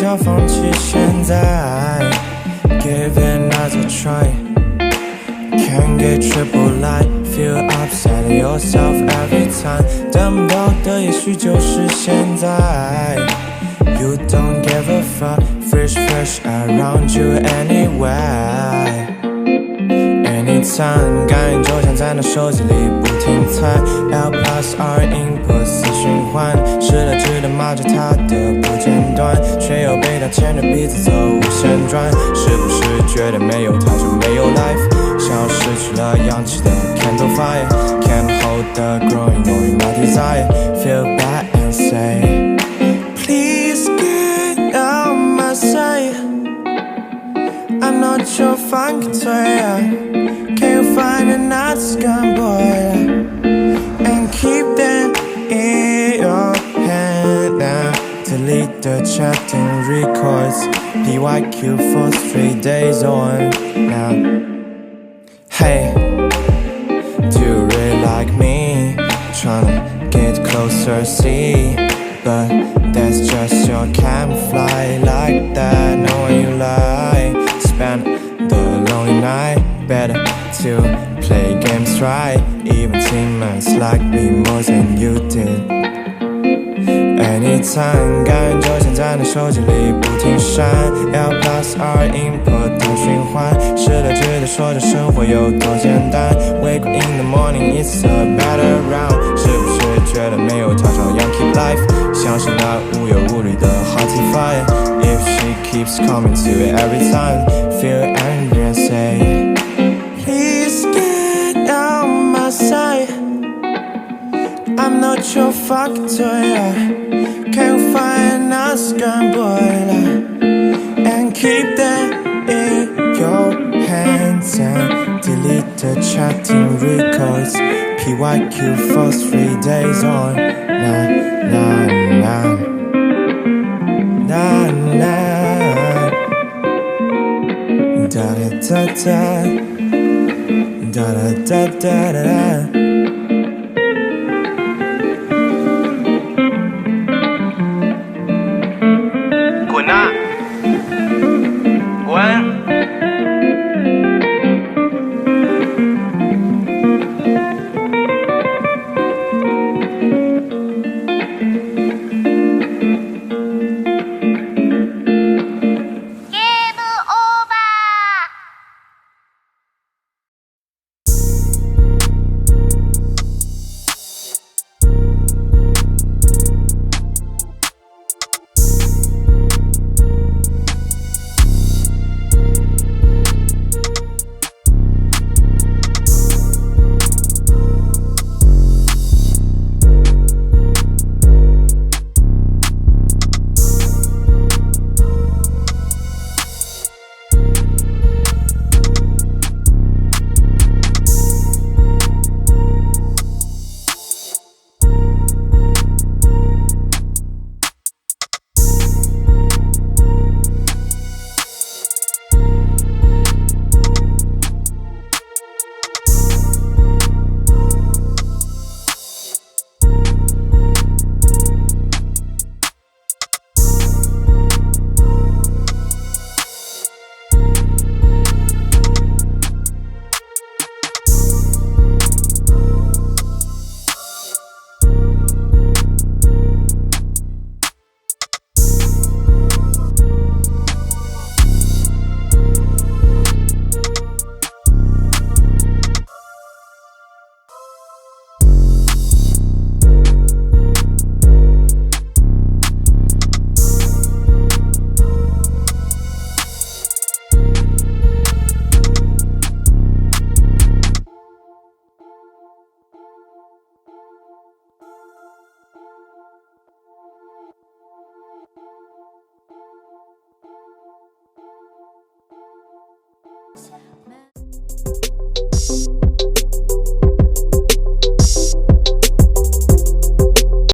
叫放弃现在 Give it another try Can't get triple light Feel upset at yourself every time 等不到的也许就是现在 You don't give a fuck Fresh around you anyway Anytime 感应就像在那手机里不停猜 L plus R input 四循环失了智的骂着他的不间断却又被他牵着鼻子走无限转是不是觉得没有他就没有 life 像失去了氧气的 candle fire Can't hold the growing knowing my desire Feel bad and say Please get out my sight I'm not your fucking toy Can you find another scum boy And keep them in your hand now Delete the chatting records PYQ for 3 days on now Hey, do you really like me? Tryna get closer, see But that's just your camouflage Like that, knowing you lie Spend the lonely night Better to play games right Even teammates like me more than you did Anytime 感觉就像在那手机里不停闪 L plus R input 的循环失了智的说着生活有多简单 Wake up in the morning it's a better round 是不是觉得没有他照样 keep life 像是那无忧无虑的 hottie fire If she keeps coming to it every time Feel angry and say Please get out my sight I'm not your fucking toy Can you find a scum boy And keep them in your hands And delete the chatting records PYQ for 3 days on Nah, nah, nah Nah, nah Da da da da Da da da da da滚啊！滚！Man.